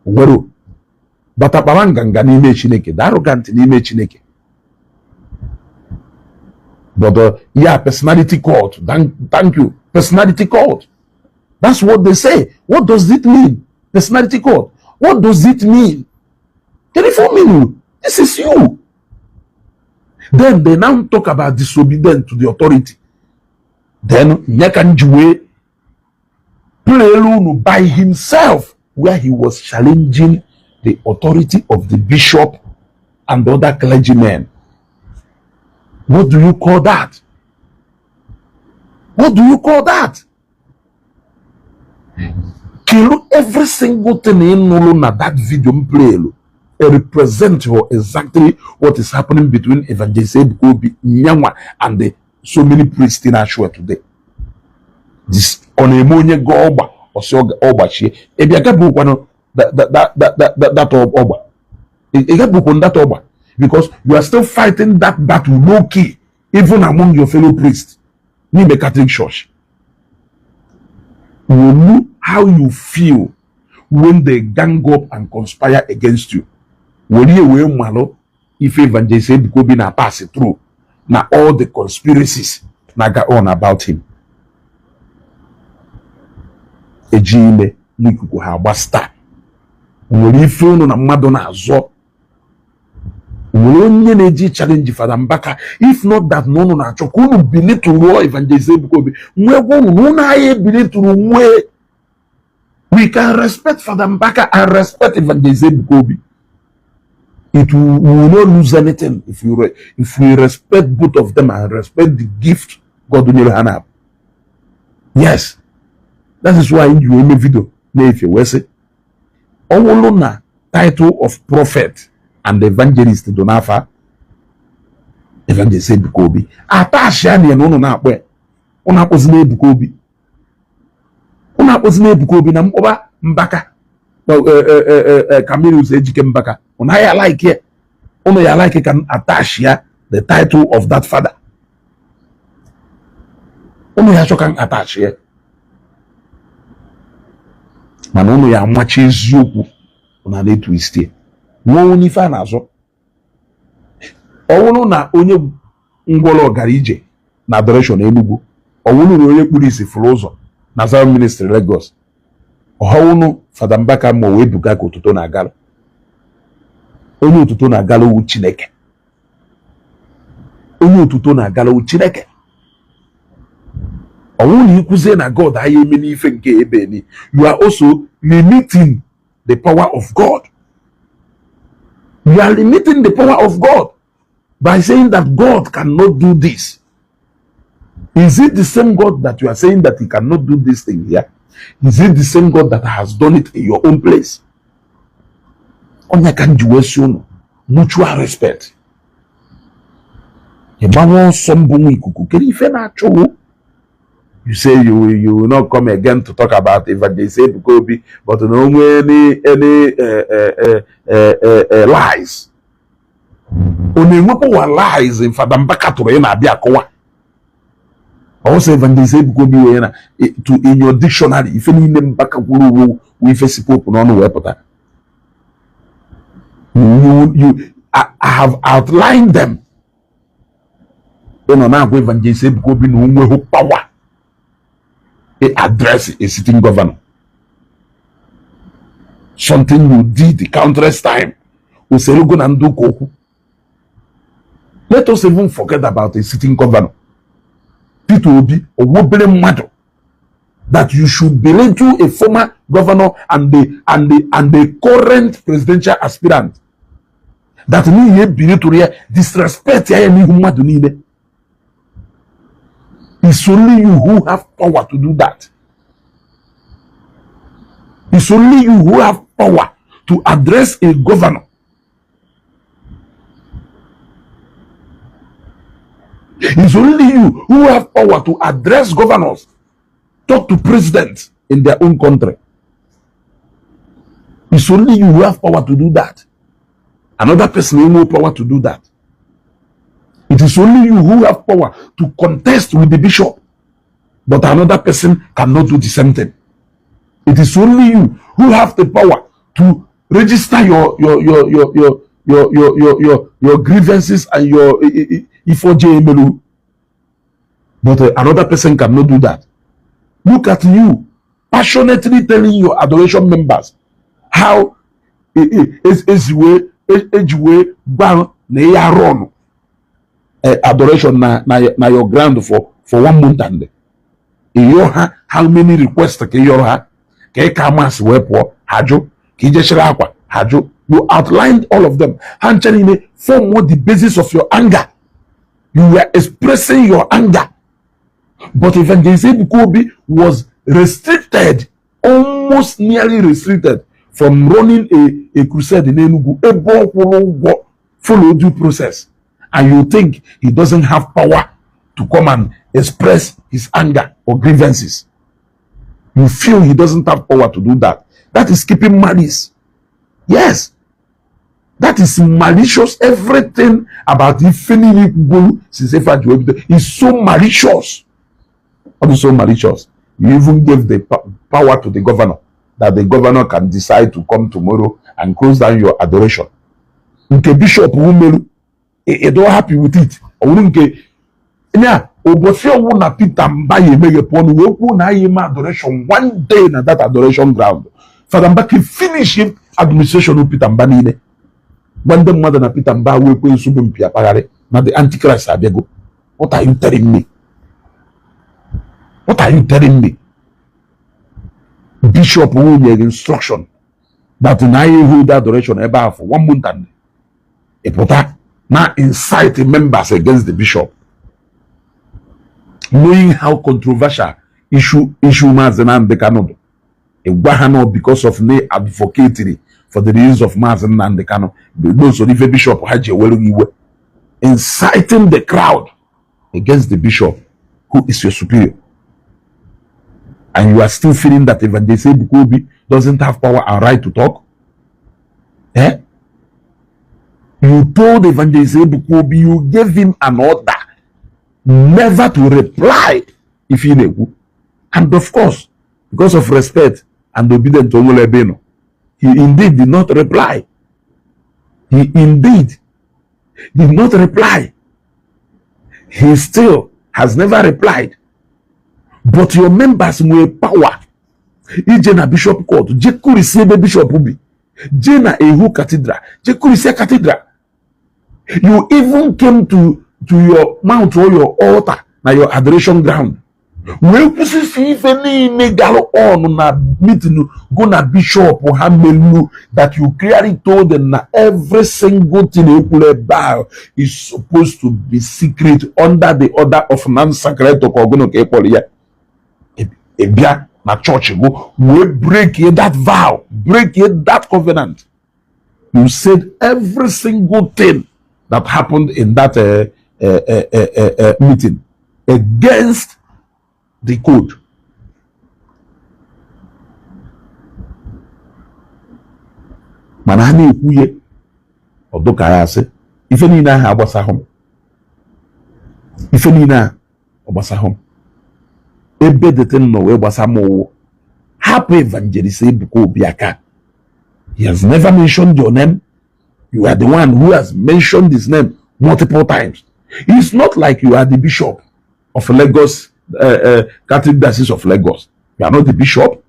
But Abawanganga ni ime Chineke, the arrogant ni ime Chineke. But yeah, personality cult. Thank you. Personality cult. That's what they say. What does it mean? Personality cult. What does it mean? 24 minutes. This is you. Then they now talk about disobedience to the authority. Then Nyakanjiwe played by himself, where he was challenging the authority of the bishop and other clergymen. What do you call that? What do you call that? Kill every single thing in that video play represent exactly what is happening between Evangelist Ebuka Obi and the so many priests in Ashua today. This on a money go or so oba she if you get book one that oba. You get book on that oba because you are still fighting that battle low key, even among your fellow priests. Ni the Catholic Church. You know how you feel when they gang up and conspire against you. When you will malo if Evangelist Ebuka Obi na pass it through. Now all the conspiracies naga on about him. Ejime nikuku ha basta. Mwori funu na madonna azo. Mwonye neji challenge Father Mbaka. If not that no na chokunu believe to war Evangelist Ebuka Obi. Believe to mwe. We can respect Father Mbaka and respect Evangelist Ebuka Obi. It will not lose anything if we respect both of them and respect the gift God will have. Yes, that is why you in the video. If you will say, Owolona title of prophet and evangelist Donafa, Evangelist Ebuka Obi. Atasha ni no na akwe. Una pozine Ebuka Obi. Una pozine Ebuka Obi na mkoba Mbaka. Kamilu Ejike Mbaka. Una ya like it. Una ya like it can attach here the title of that father. Una ya can attach here. Manono ya mwache zuku. Una de twist here. No ni fa na so. Owunu na onye ngwolo garije na adoration Enugu. Owunu na onye kpuru isi Flozo na Zion Ministry Lagos. Owunu Father Mbaka mo we buga ko tuto na galo. Onye otuto na galo wu Chineke. Onye otuto na galo wu Chineke. Owunu ikuze na God aye eme n'ife nke ebe ni. You are also limiting the power of God. You are limiting the power of God by saying that God cannot do this. Is it the same God that you are saying that he cannot do this thing here? Is it the same God that has done it in your own place? Mutual respect. You say you will not come again to talk about Evangelist Ebuka Obi, but no any lies. Only lies in Father Mbaka to na bia kowa. Also Evangelist Ebuka Obi to in your dictionary if any name Mbaka guru we face pope no no wepota. I have outlined them. You know now Evangelist Ebuka Obi no nwe power. Address a sitting governor. Something you did the countless time. Let us even forget about a sitting governor. It will be a wobbling matter that you should belong to a former governor and the current presidential aspirant. That means you disrespect any. It's only you who have power to do that. It's only you who have power to address a governor. It's only you who have power to address governors, talk to presidents in their own country. It's only you who have power to do that. Another person has no power to do that. It is only you who have power to contest with the bishop, but another person cannot do the same thing. It is only you who have the power to register your grievances and your ifojemelu, but another person cannot do that. Look at you passionately telling your adoration members how adoration na your ground for 1 month and how many requests you outlined all of them. Form what the basis of your anger. You were expressing your anger. But Evangelist Ebuka Obi was restricted, almost nearly restricted, from running a crusade in Enugu, follow due process. And you think he doesn't have power to come and express his anger or grievances. You feel he doesn't have power to do that. That is keeping malice. Yes. That is malicious. Everything about the is so malicious. What is so malicious? You even gave the power to the governor, that the governor can decide to come tomorrow and close down your adoration. Okay, Bishop Umelu, don't happy with it. Peter Mbaye make a point. We adoration one day na that adoration ground. Father Mbaka finish him administration of Peter Mbaye. When the mother na Peter Mbaye we go subim pia pagare. Now the Antichrist abego. What are you telling me? What are you telling me? Bishop will give instruction that na hold adoration ever for 1 month and a pota now incite members against the bishop. Knowing how controversial issue Mazen the Kano, a Wahano because of ne advocating for the reasons of Mazen and the Kano, those of the bishop had you inciting the crowd against the bishop, who is your superior. And you are still feeling that Evangelist Ebuka Obi doesn't have power and right to talk? Eh? You told Evangelist Ebuka Obi, you gave him an order never to reply if he knew. And of course, because of respect and obedience to Olebeno, he indeed did not reply. He indeed did not reply. He still has never replied. But your members were power. Ijena Bishop Court, Jekuri Sebe Bishop Obi, Jena Ehu Cathedral, Jekuri Se Cathedral. You even came to your mount or your altar, na your adoration ground. We see even in galo on na meeting go na bishop or hamelu that you clearly told them that every single thing you could bow is supposed to be secret under the order of non-sacred to Kogono Kepolia. Ebia na church go we break that vow, break that covenant. You said every single thing that happened in that meeting against the code. Manani ekuye odoka ya se ife ni na ha agbasa hom. Ife ni na ogbasa hom. Ebe de ten no we gbasa mo. Happy Evangelist Ebuka Obi aka. He has never mentioned your name. You are the one who has mentioned his name multiple times. It's not like you are the bishop of Lagos, Catholic Diocese of Lagos. You are not the bishop.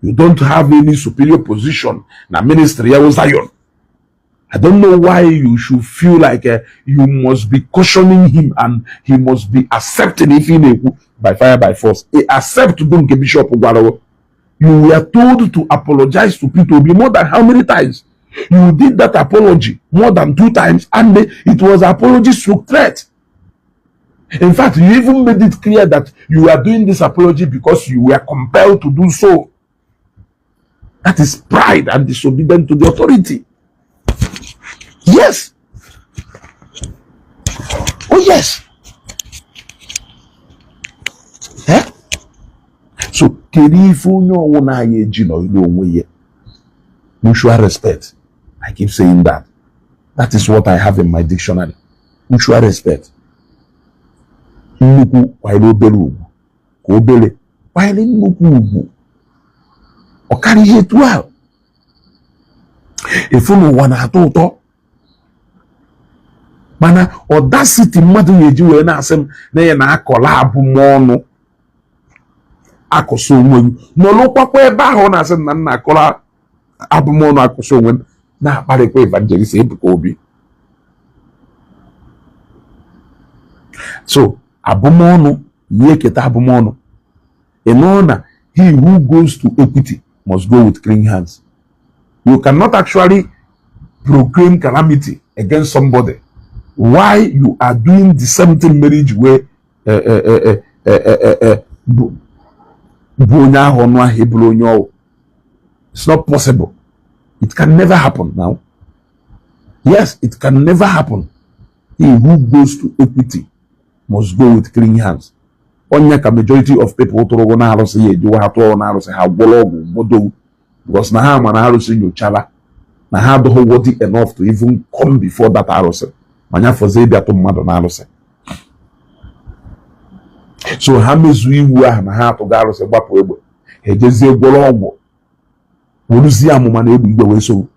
You don't have any superior position in the ministry of Zion. I don't know why you should feel like you must be cautioning him and he must be accepting if he by fire by force. He accept to go to Bishop Ogwaro. You were told to apologize to Peter Obi more than how many times? You did that apology more than 2 times, and it was apology stroke threat. In fact, you even made it clear that you are doing this apology because you were compelled to do so. That is pride and disobedience to the authority. Yes. Oh, yes. So, Mutual respect. I keep saying that. That is what I have in my dictionary. Mutual respect. Nnukwu kwanyere obere ugwu ka obere kwanyere nnukwu ugwu. Ọ karịghị etu ahụ. Efu n'ụwa na-atọ ụtọ. Mana audacity mmadụ na-eji wee na-asị m na ya na-akọla abụmọnụ akụsị onwe m n'ọlụkwakwa ebe ahụ na-asị m na m na-akọla abụmọnụ akụsị onwe m na-akparịkwa Evangelist Ebuka Obi. So abụmọnụ ihe keta abụmọnụ. You know na he who goes to equity must go with clean hands. You cannot actually proclaim calamity against somebody while you are doing the same thing marriage where it's not possible. It can never happen now. Yes, it can never happen. He who goes to equity must go with clean hands. Only a majority of people to go na say you have to na say how bodo because na ha man arose in your chala na ha do worthy enough to even come before that arose. Manya for say bia to mmado na arose. So ha mezu iwu ah na ha to ga arose gbapo egbe. Ejezi egboro ogbo. Woluzi amuma na egbe igbe we so.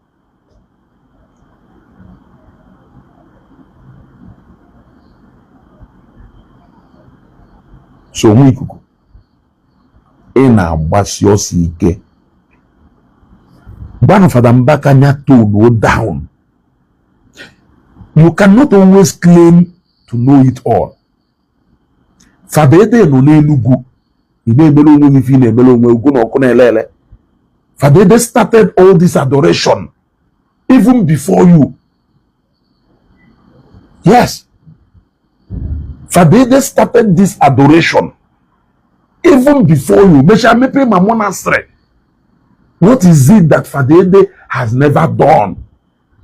So mwikuku na-agbasi ọsọ ike. Bwana Father Mbaka nya tone down. You cannot always claim to know it all. Father Ede no n'Enugu ina-emele onwe ife na-emele onwe ugo na ọkụ na-elele. Father Ede started all this adoration even before you. Yes. Father Ede started this adoration even before you. What is it that Father Ede has never done?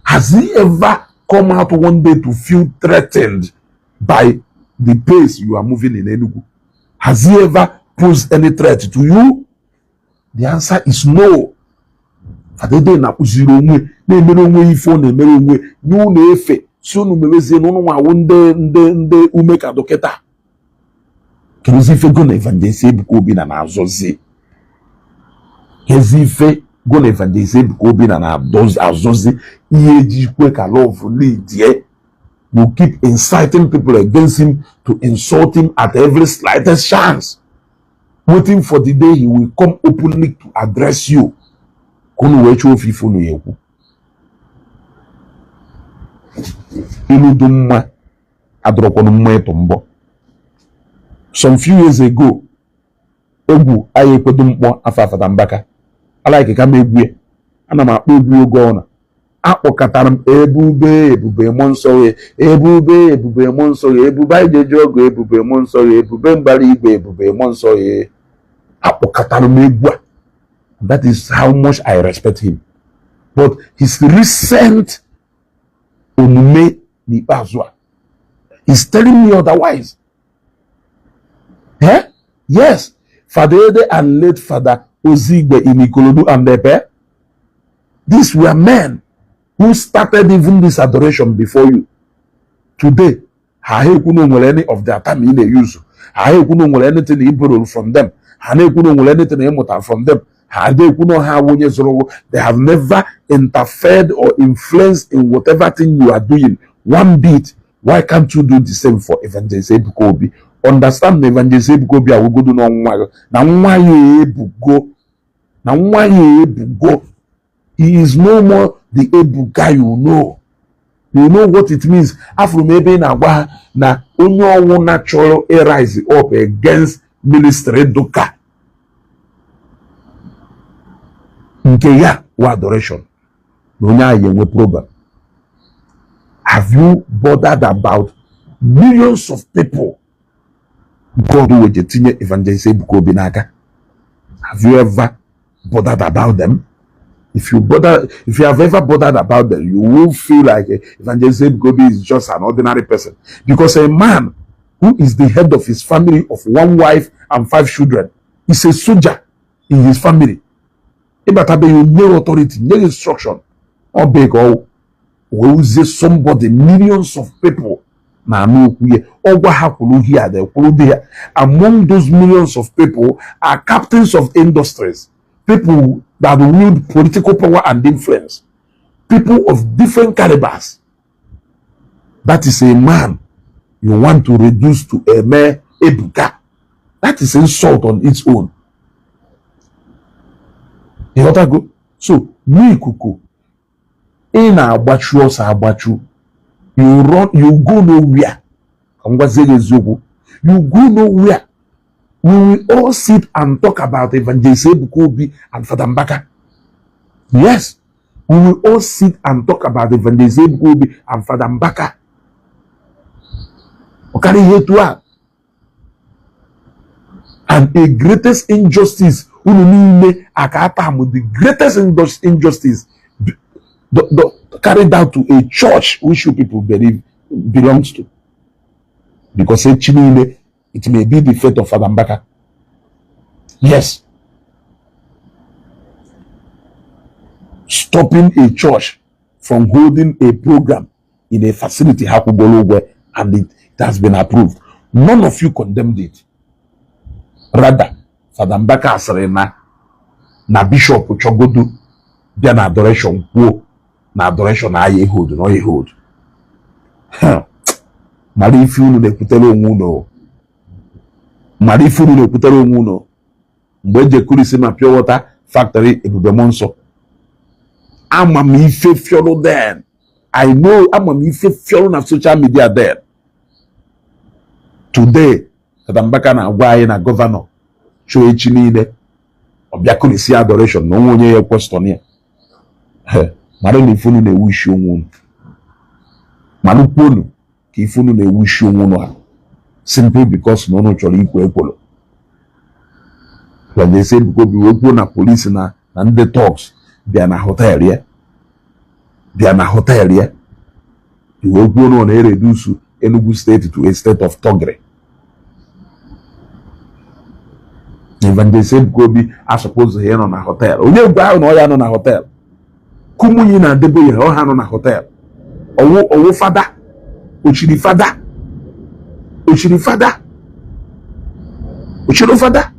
Has he ever come out one day to feel threatened by the pace you are moving in Enugu? Has he ever posed any threat to you? The answer is no. Father Ede na kuziri onwe na-emere onwe ife ọ na-emere onwe nyu na-efe si unu mewezie n'ụnụ nwa nde ume ka dọkịta. Kezi ife go na Evangelist Ebuka Obi na na-azọzi. Kezi ife go na Evangelist Ebuka Obi na na-azọzi ihe ejikwe ka love lead ye. You keep inciting people against him to insult him at every slightest chance, waiting for the day he will come openly to address you. Kunu wechu ofifo no yeku. Ilu dumma adrokono mweto mbo. Some few years ago, egwu aye kwedu mkpọ afa Father Mbaka. Ala ike ka megwe. Ana m akpọ egwu ogo ona. Akpọkatara m Ebube Muonso Ebube Muonso Ebube ijeje ogo Ebube Muonso Ebube mbara igwe Ebube Muonso akpọkatara m egwu. That is how much I respect him. But his recent omume n'ikpeazụ is telling me otherwise. Eh? Yes. Father Ede and late Father Ozigbe in Ikorodu and Epe. These were men who started even this adoration before you. Today, ha ekuno nwere any of their time in the use. Ha ekuno nwere anything you borrow from them. Ha ekuno nwere anything you muta from them. They have never interfered or influenced in whatever thing you are doing one bit. Why can't you do the same for Evangelist Ebuka Obi? Understand Evangelist Ebuka Obi will go do no one. Now he is no more the Ebuka you know. You know what it means. After maybe na onyo natural rise up against ministry doka. Nke ya wa adoration. No problem. Have you bothered about millions of people God who wejetinye Evangelist Ebuka Obi n'aka? Have you ever bothered about them? If you have ever bothered about them, you will feel like Evangelist Ebuka Obi is just an ordinary person. Because a man who is the head of his family of one wife and 5 children is a soldier in his family. ịbatabe ya nye authority, nye instruction, or beg or will say somebody, millions of people na no here or hapulu here there. Among those millions of people are captains of industries, people that wield political power and influence, people of different calibers. That is a man you want to reduce to a mere Ebuka. That is insult on its own. You ought to go. So, me kuku. In a bachu, you run, you go nowhere. You go nowhere. We will all sit and talk about Evangelist Ebuka Obi and Father Mbaka. Yes, we will all sit and talk about Evangelist Ebuka Obi and Father Mbaka. Okay, here to are. And the greatest injustice, the greatest injustice carried out to a church which you people believe belongs to. Because it may be the fate of Father Mbaka. Yes. Stopping a church from holding a program in a facility, and it has been approved. None of you condemned it. Rather, Father Mbaka asarena na Bishop Chogodu bia na adoration na adoration na aye hold no ye hold. Mari ifi unu na-ekwutere onwe unu. Mari ifi unu na-ekwutere onwe unu. Mgbe eje kurisi na pure water factory Ebube Muonso. Ama m ife fiolo then. I know ama m ife fiolo na social media then. Today, Father Mbaka na agwa anyị na governor show echi niile ọbịa kurisi adoration na onwe onye ya question ya. Mara na ife unu na-ewu isi onwe unu. Mara kwonu ka ife unu na-ewu isi onwe unu ha. Simply because na unu chọrọ ikwu ekwolo. When they say because we were na police na ndị talks bịa na hotel ya. Bịa na hotel ya. Iwe kwuo na ọ na-reduce Enugu state to a state of thuggery. Evangelist Ebuka Obi are supposed to hear on a hotel. Onye gwa ahụ na ọ ya nọ na hotel. Kumunyi na debo ya ọ ha nọ na hotel. Owo fada. Ochiri fada. Ochiri fada. Ochiri fada.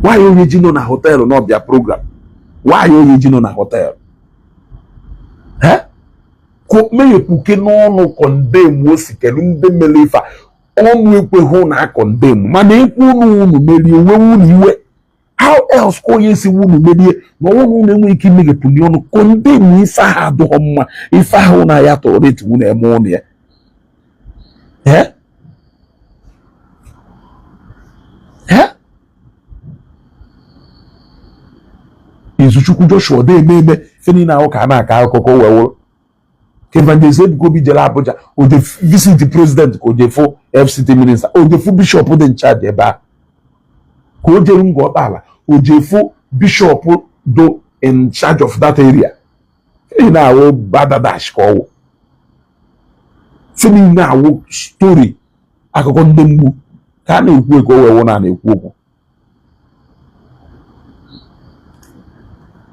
Why you ji nọ na hotel no bia program? Why you ji nọ na hotel? Ko me epuke no condemn wo sikelu nde melefa. Onu ekwe ho na condemn. Mana ekwu unu meli ewe unu iwe. How else ko yesi unu meli no unu na enwe ike mege puni onu condemn ifa ha do mma. Ifa ha na ya to rate unu eme onu ya. Izuchukwu Joshua de ememe feni na ụka na aka akụkọ wewo. Evangelist Ebuka Obi jere Abuja, o de visit the president, ko je fo FCT minister, o de fo bishop dị in charge ebe a. Ko je ngo bala, o je fo bishop do in charge of that area. Feni na wo badadash ko. Feni na wo story akụkọ ndị mgbu ka na-ekwu eko wewo na na-ekwu okwu.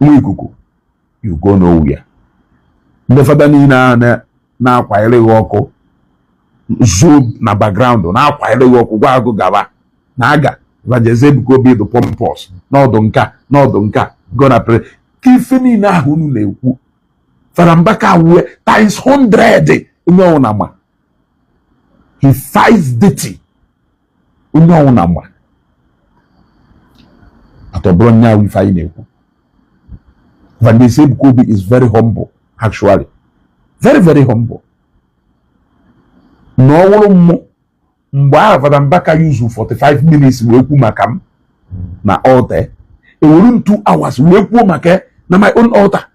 Ikuku, you go nowhere. The father na akwanyere ọkụ zoom na background na akwanyere ọkụ gwa agụ gaba na aga Evangelist Ebuka Obi the pompous n'ọdụ nka gonna pray kife niile ahụ unu na-ekwu Father Mbaka we times 100 onye ọwụ na ma he fights dirty onye ọwụ na ma atọbụrụ nya ife anyị na-ekwu. Evangelist Ebuka Obi is very humble, actually. Very, very humble. No one more. Father Mbaka use 45 minutes weku makam na altar. E within 2 hours weku make na my own altar.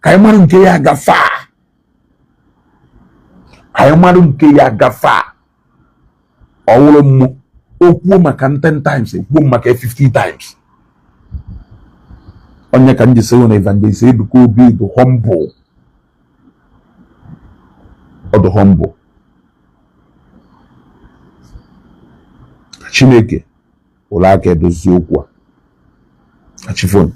Kaimaru nke ya gafa. Kaimaru nke ya gafa. Owolo mo okwu maka 10 times, okwu maka 50 times. Onye ka nje sewo na Evangelist Ebuka Obi the humble. Or the humble. Chineke ụlọ aka edozi okwu a. achifon.